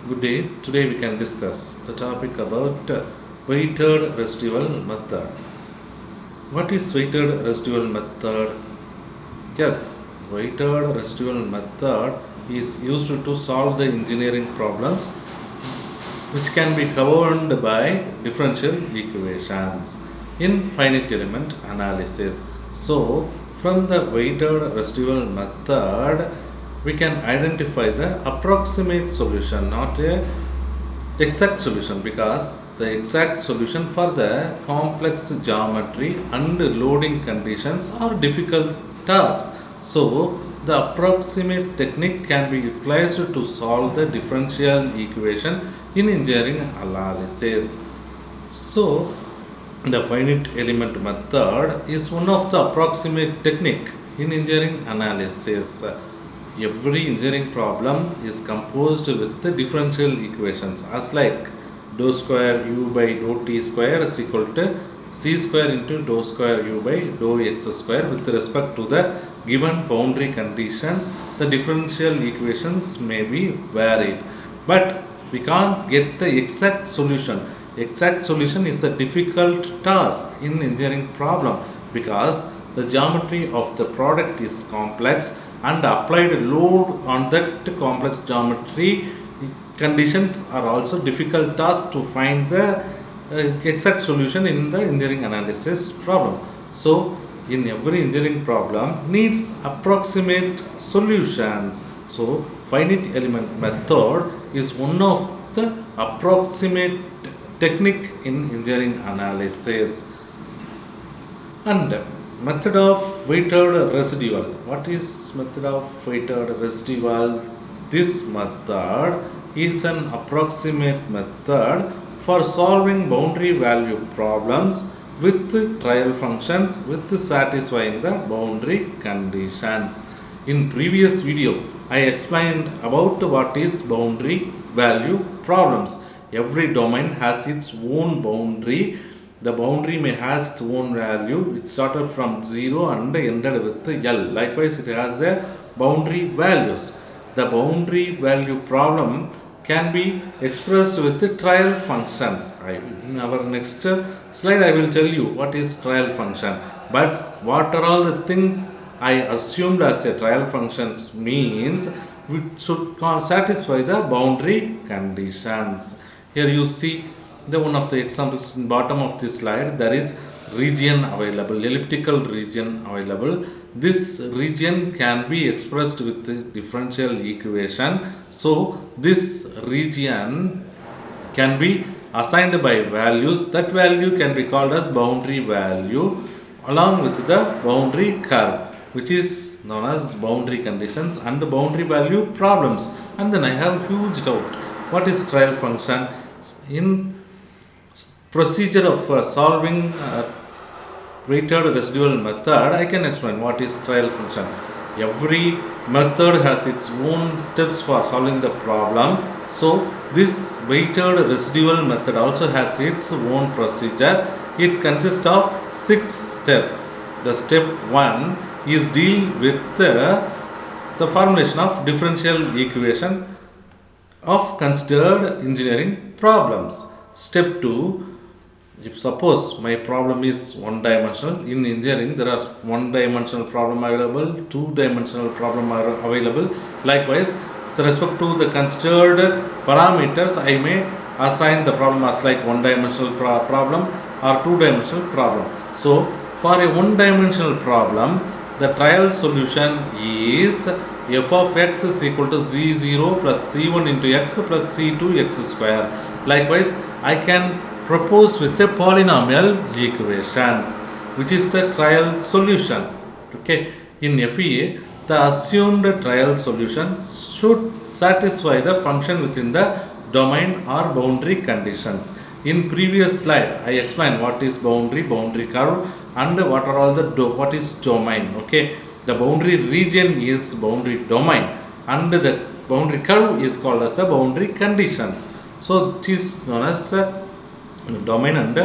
Good day. Today we can discuss the topic about weighted residual method. What is weighted residual method? Yes, weighted residual method is used to solve the engineering problems which can be governed by differential equations in finite element analysis. So, from the weighted residual method, we can identify the approximate solution, not a exact solution, because the exact solution for the complex geometry and loading conditions are difficult tasks. So the approximate technique can be utilized to solve the differential equation in engineering analysis. So the finite element method is one of the approximate technique in engineering analysis. Every engineering problem is composed with the differential equations as like dou square u by dou t square is equal to c square into dou square u by dou x square. With respect to the given boundary conditions, the differential equations may be varied, but we can't get the exact solution. Exact solution is a difficult task in engineering problem because the geometry of the product is complex and applied load on that complex geometry conditions are also difficult task to find the exact solution in the engineering analysis problem. So in every engineering problem needs approximate solutions. So finite element method is one of the approximate technique in engineering analysis. And method of weighted residual. What is method of weighted residual? This method is an approximate method for solving boundary value problems with trial functions with satisfying the boundary conditions. In previous video, I explained about what is boundary value problems. Every domain has its own boundary. The boundary may has its own value. It started from 0 and ended with L. Likewise, it has a boundary values. The boundary value problem can be expressed with the trial functions. In our next slide, I will tell you what is trial function. But what are all the things I assumed as a trial functions means we should satisfy the boundary conditions. Here you see the one of the examples in bottom of this slide. There is region available, elliptical region available. This region can be expressed with the differential equation. So this region can be assigned by values. That value can be called as boundary value along with the boundary curve, which is known as boundary conditions and boundary value problems. And then I have huge doubt. What is trial function? In procedure of solving weighted residual method, I can explain what is trial function. Every method has its own steps for solving the problem. So this weighted residual method also has its own procedure. It consists of 6 steps. The step 1 is deal with the formulation of differential equation of considered engineering problems. Step 2, if suppose my problem is one dimensional, in engineering there are one dimensional problem available, two dimensional problem are available. Likewise, with respect to the considered parameters, I may assign the problem as like one dimensional problem or two dimensional problem. So for a one dimensional problem, the trial solution is f of x is equal to z0 plus c1 into x plus c2 x square. Likewise, I can propose with a polynomial equations, which is the trial solution. Okay, in FEA, the assumed trial solution should satisfy the function within the domain or boundary conditions. In previous slide, I explained what is boundary, boundary curve, and what are all the what is domain. Okay, the boundary region is boundary domain, and the boundary curve is called as the boundary conditions. So it is known as domain and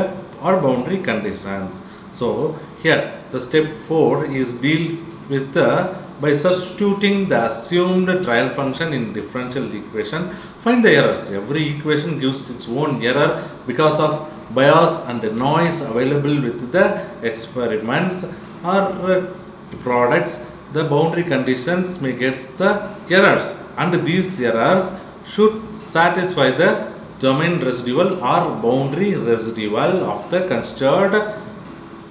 or boundary conditions. So here the step 4 is deal with the by substituting the assumed trial function in differential equation, find the errors. Every equation gives its own error because of bias and noise available with the experiments or products. The boundary conditions may get the errors, and these errors should satisfy the domain residual or boundary residual of the considered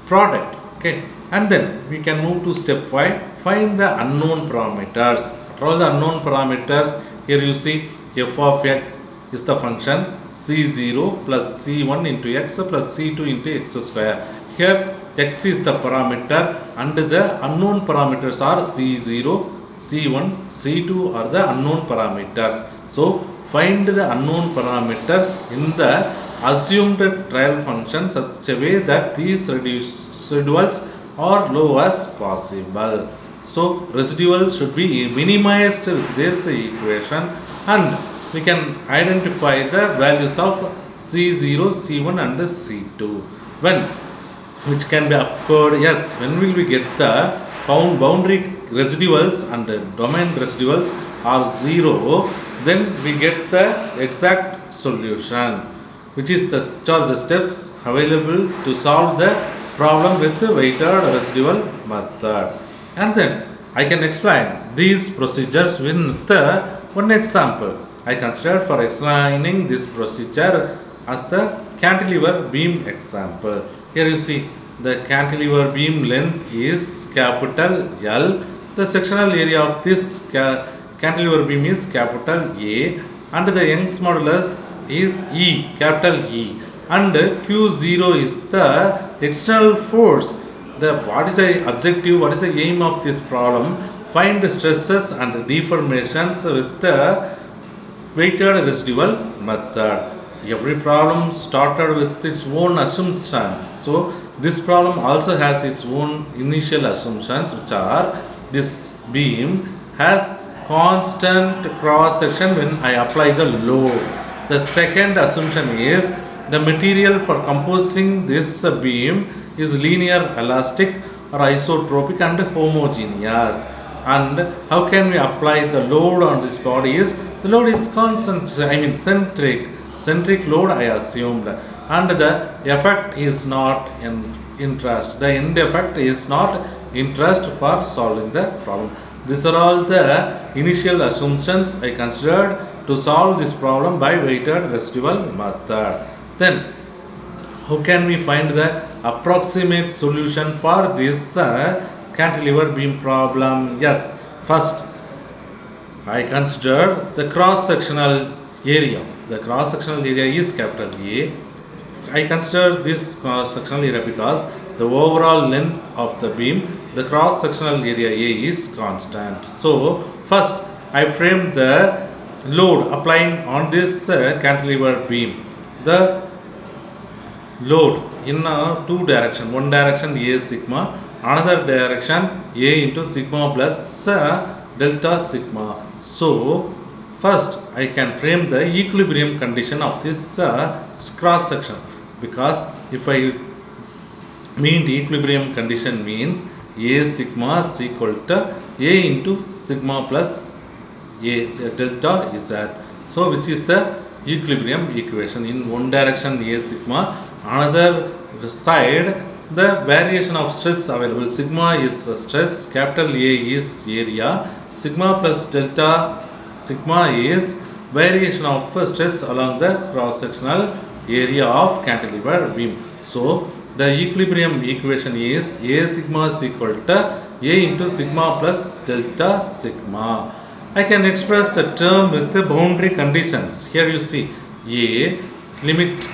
product. Okay, and then we can move to step 5. Find the unknown parameters. All the unknown parameters, here you see f of x is the function c0 plus c1 into x plus c2 into x square. Here x is the parameter and the unknown parameters are c0, c1, c2 are the unknown parameters. So find the unknown parameters in the assumed trial function such a way that these residuals are low as possible. So residuals should be minimized with this equation, and we can identify the values of c0, c1 and c2. Which can be occurred, yes, when will we get the boundary residuals and the domain residuals are 0, then we get the exact solution, which is the steps available to solve the problem with the weighted residual method. And then I can explain these procedures with one example. I considered for explaining this procedure as the cantilever beam example. Here you see the cantilever beam length is capital L. The sectional area of this cantilever beam is capital A, and the Young's modulus is E, capital E, and Q0 is the external force. What is the objective, what is the aim of this problem? Find the stresses and deformations with the weighted residual method. Every problem started with its own assumptions. So this problem also has its own initial assumptions, which are this beam has constant cross section when I apply the load. The second assumption is the material for composing this beam is linear elastic or isotropic and homogeneous. And how can we apply the load on this body is the load is constant, centric load I assumed, and the effect is not in interest. The end effect is not interest for solving the problem. These are all the initial assumptions I considered to solve this problem by weighted residual method. Then how can we find the approximate solution for this cantilever beam problem? Yes, first I consider the cross-sectional area. The cross-sectional area is capital A. I consider this cross-sectional area because the overall length of the beam, the cross-sectional area A is constant. So first I frame the load applying on this cantilever beam. The load in two direction. One direction A sigma, another direction A into sigma plus delta sigma. So first I can frame the equilibrium condition of this cross section, because if I mean the equilibrium condition means A sigma is equal to A into sigma plus A delta Z. So which is the equilibrium equation. In one direction A sigma, another side the variation of stress available. Sigma is stress, capital A is area, sigma plus delta sigma is variation of stress along the cross sectional area of cantilever beam. So the equilibrium equation is A sigma is equal to A into sigma plus delta sigma. I can express the term with the boundary conditions. Here you see A limits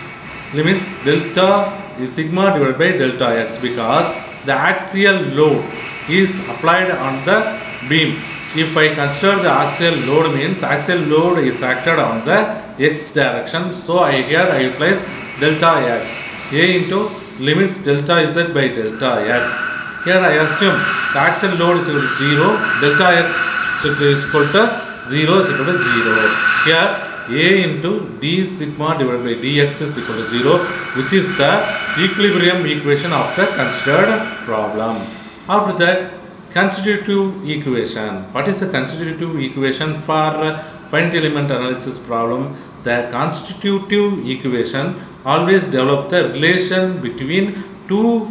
delta is sigma divided by delta x, because the axial load is applied on the beam. If I consider the axial load means axial load is acted on the x direction. So here I place delta x. A into limits delta z by delta x. Here I assume the axial load is equal to 0, delta x is equal to 0 is equal to 0. Here A into d sigma divided by dx is equal to 0, which is the equilibrium equation of the considered problem. After that, Constitutive equation. What is the constitutive equation for finite element analysis problem? The constitutive equation always develop the relation between two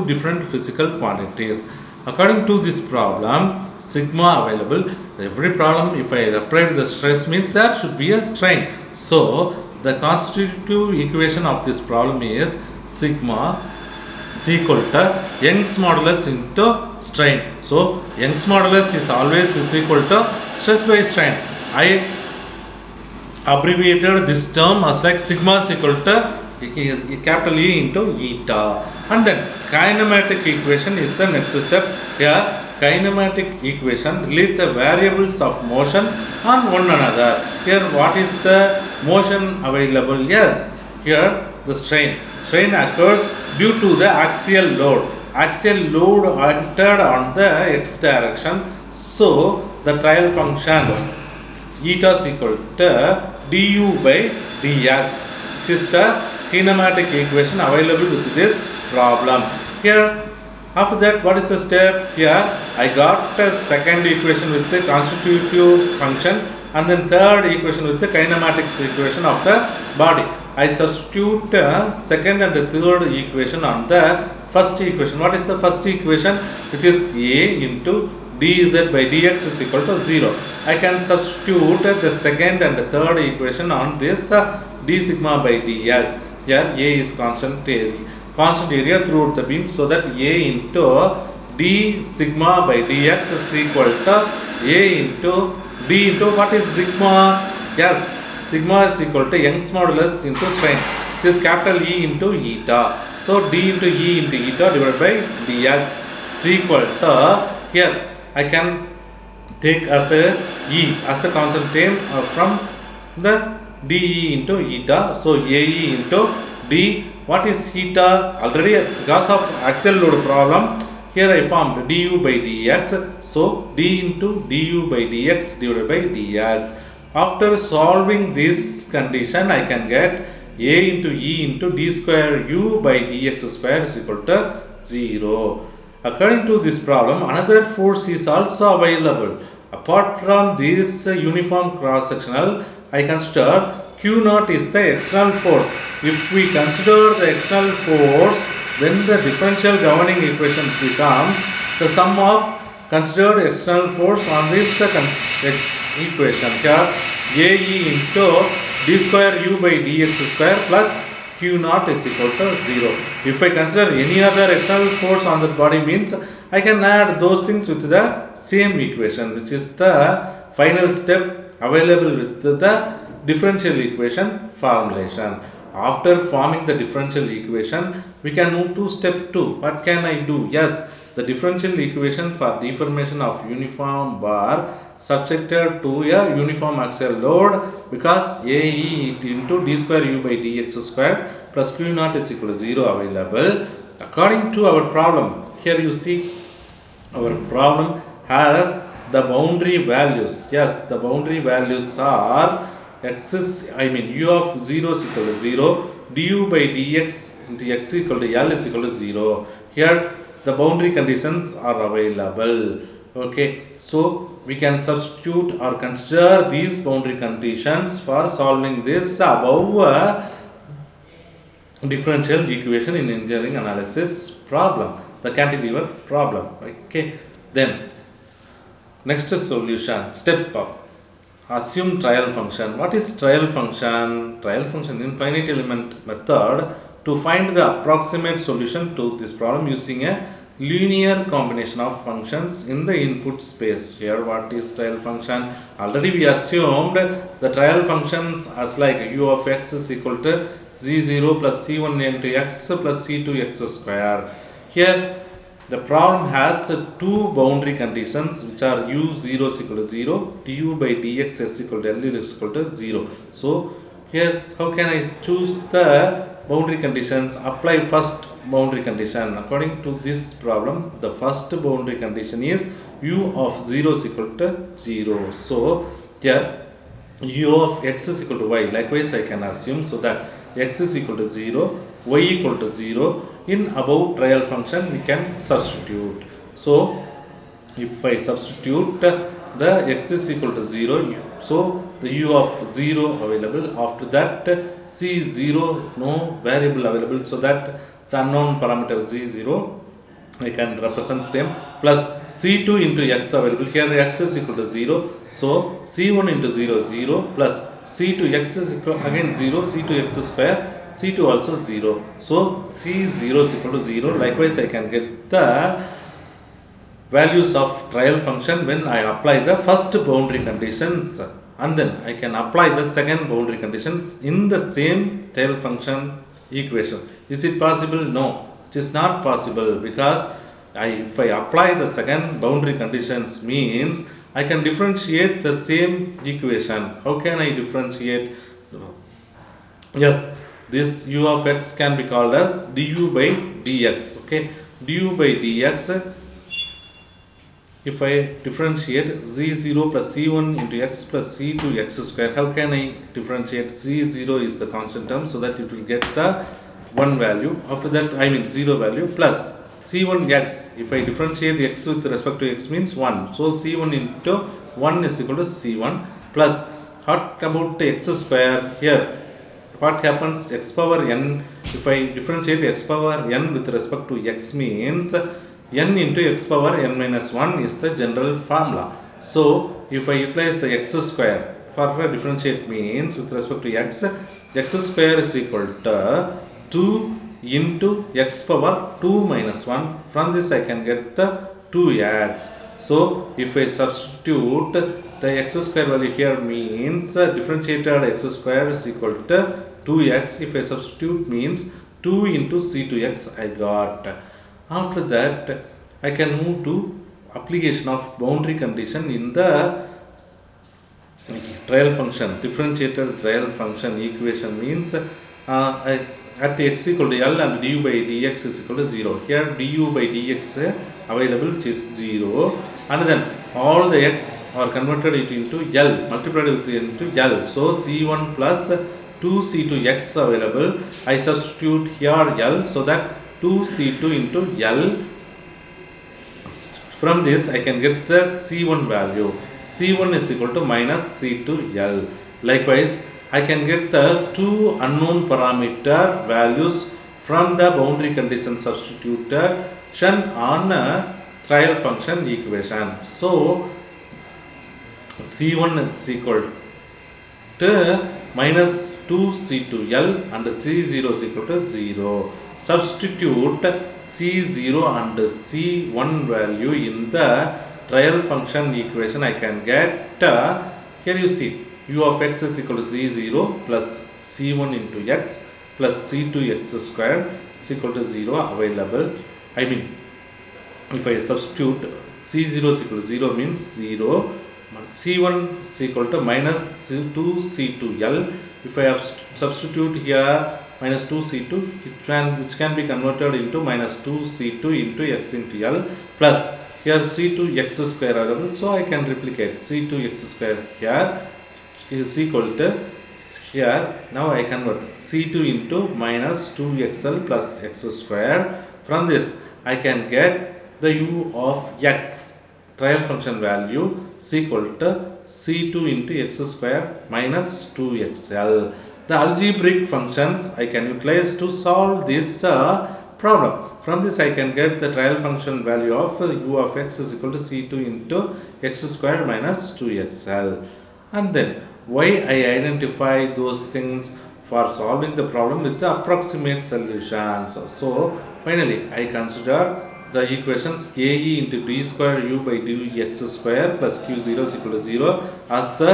different physical quantities. According to this problem, sigma available. Every problem, if I apply the stress, means there should be a strain. So the constitutive equation of this problem is sigma is equal to Young's modulus into strain. So Young's modulus is always equal to stress by strain. I abbreviated this term as like sigma is equal to capital E into eta. And then kinematic equation is the next step. Here kinematic equation relate the variables of motion on one another. Here what is the motion available? Yes, here the strain. Strain occurs due to the axial load. Axial load acted on the x direction. So the trial function eta is equal to du by dx, which is the kinematic equation available with this problem. Here after that, what is the step? Here I got the second equation with the constitutive function, and then third equation with the kinematics equation of the body. I substitute second and the third equation on the first equation. What is the first equation? Which is A into dz by dx is equal to 0. I can substitute the second and the third equation on this d sigma by dx. Here A is constant area throughout the beam, so that A into d sigma by dx is equal to A into d into what is sigma? Yes, sigma is equal to Young's modulus into strain, which is capital E into eta. So d into E into eta divided by dx is equal to, here I can take as a E as the constant term from the dE into eta. So AE into d. What is eta? Already because of axial load problem, here I formed du by dx. So d into du by dx divided by dx. After solving this condition, I can get a into e into d square u by dx square is equal to 0. According to this problem, another force is also available. Apart from this uniform cross sectional, I consider Q naught is the external force. If we consider the external force, then the differential governing equation becomes the sum of considered external force on this equation. Here AE into d square u by dx square plus Q naught is equal to 0. If I consider any other external force on the body, means I can add those things with the same equation, which is the final step available with the differential equation formulation. After forming the differential equation, we can move to step 2. What can I do? Yes, the differential equation for deformation of uniform bar subjected to a uniform axial load, because AE into d square u by dx square plus Q naught is equal to 0 available. According to our problem, here you see our problem has the boundary values. Yes, the boundary values are x is, u of 0 is equal to 0, du by dx into x equal to L is equal to 0. Here the boundary conditions are available. Okay, so we can substitute or consider these boundary conditions for solving this above differential equation in engineering analysis problem, the cantilever problem. Okay, then next solution, step up. Assume trial function. What is trial function? Trial function in finite element method to find the approximate solution to this problem using a linear combination of functions in the input space. Here what is trial function? Already we assumed the trial functions as like u of x is equal to z0 plus c1 into x plus c2 x square. Here the problem has two boundary conditions, which are u0 is equal to 0, du by dx is equal to L is equal to 0. So here how can I choose the boundary conditions? Apply first boundary condition. According to this problem, the first boundary condition is u of 0 is equal to 0. So here u of x is equal to y. Likewise I can assume, so that x is equal to 0, y equal to 0. In above trial function we can substitute. So if I substitute the x is equal to 0, so the u of 0 available. After that, c0 no variable available, so that the unknown parameter z0 I can represent same, plus c2 into x available. Here x is equal to 0, so c1 into 0 0, plus c2 x is equal again 0, c2 x square, c2 also 0, so c0 is equal to 0. Likewise I can get the values of trial function when I apply the first boundary conditions, and then I can apply the second boundary conditions in the same trial function equation. Is it possible? No, it is not possible, because if I apply the second boundary conditions means I can differentiate the same equation. How can I differentiate? Yes, this u of x can be called as du by dx. Okay, du by dx, if I differentiate z0 plus c1 into x plus c2 x square, how can I differentiate? z0 is the constant term, so that it will get the one value. After that, I mean 0 value, plus c1 x. If I differentiate x with respect to x means 1, so c1 into 1 is equal to c1, plus what about the x square? Here what happens? X power n, if I differentiate x power n with respect to x means n into x power n minus 1 is the general formula. So if I utilize the x square for differentiate means with respect to x square is equal to 2 into x power 2 minus 1. From this I can get the 2x. So if I substitute the x square value here means differentiated x square is equal to 2x. If I substitute means 2 into c2x I got. After that, I can move to application of boundary condition in the trial function. Differentiated trial function equation means at x equal to L and du by dx is equal to 0. Here du by dx available, which is 0, and then all the x are converted into L, multiplied with into L. So c1 plus 2c2x available. I substitute here L, so that 2c2 into L. From this I can get the c1 value. c1 is equal to minus c2L. Likewise, I can get the two unknown parameter values from the boundary condition substitution on a trial function equation. So c1 is equal to minus 2c2L and c0 is equal to 0. Substitute c0 and c1 value in the trial function equation. I can get here you see u of x is equal to c0 plus c1 into x plus c2 x square is equal to 0 available. I mean, if I substitute c0 is equal to 0 means 0, c1 is equal to minus 2c2L. If I have substitute here minus 2c2, which can be converted into minus 2c2 into x into L, plus here c2 x square available, so I can replicate c2 x square here is equal to here. Now I convert c2 into minus 2xl plus x square. From this I can get the u of x trial function value is equal to c2 into x square minus 2xl. The algebraic functions I can utilize to solve this problem. From this I can get the trial function value of u of x is equal to c2 into x square minus 2xl. And then why I identify those things for solving the problem with the approximate solutions. So finally I consider the equations ke into d square u by dx square plus q0 is equal to 0 as the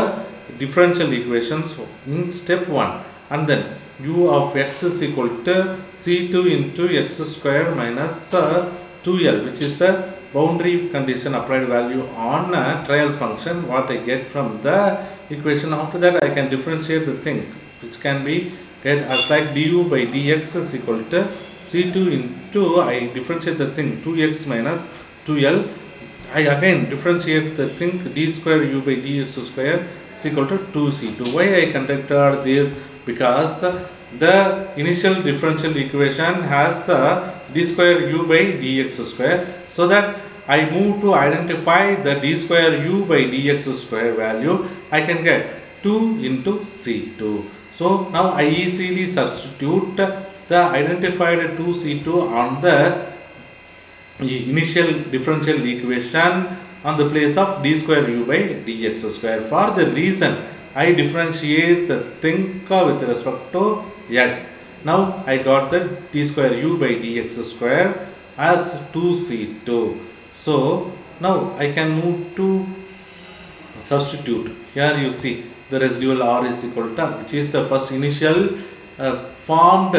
differential equations in step 1, and then u of x is equal to c2 into x square minus 2l, which is the boundary condition applied value on a trial function what I get from the equation. After that I can differentiate the thing, which can be get as like du by dx is equal to c2 into, I differentiate the thing 2x minus 2l. I again differentiate the thing d square u by dx square is equal to 2c2. Why I conducted this? Because the initial differential equation has d square u by dx square, so that I move to identify the d square u by dx square value, I can get 2 into C2. So now I easily substitute the identified 2C2 on the initial differential equation on the place of d square u by dx square. For the reason I differentiate the thing with respect to x. Now I got the d square u by dx square as 2C2. So now I can move to substitute. Here you see the residual r is equal to, which is the first initial formed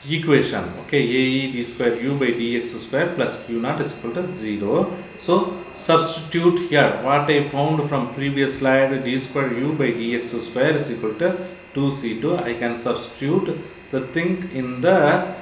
equation. Okay, ae d square u by dx square plus q naught is equal to 0. So substitute here what I found from previous slide, d square u by dx square is equal to 2c2. I can substitute the thing in the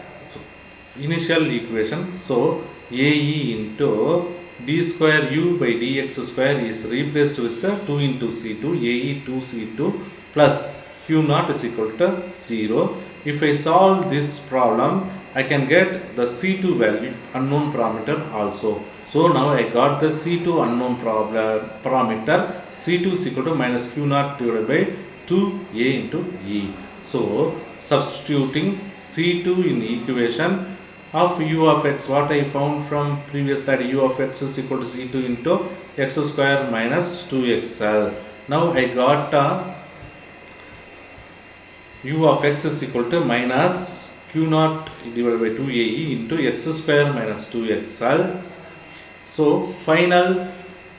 initial equation. So ae into d square u by dx square is replaced with the 2 into c2, ae 2c2 plus q naught is equal to 0. If I solve this problem, I can get the C2 value, unknown parameter also. So now I got the C2 unknown parameter. C2 is equal to minus q naught divided by 2a into e. So substituting C2 in equation of u of x, what I found from previous slide, u of x is equal to C2 into x square minus 2xl. Now I got u of x is equal to minus q naught divided by 2ae into x square minus 2xl. So final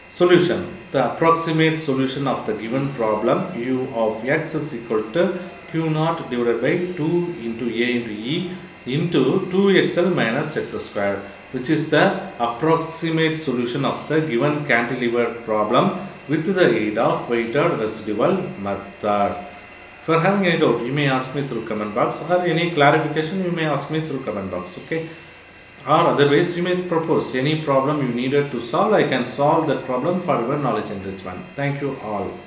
solution, the approximate solution of the given problem, u of x is equal to q naught divided by 2 into a into e into 2xl minus x square, which is the approximate solution of the given cantilever problem with the aid of weighted residual method. If you are having any doubt, you may ask me through comment box, or any clarification you may ask me through comment box, okay? Or otherwise you may propose any problem you needed to solve. I can solve that problem for your knowledge enrichment. Thank you all.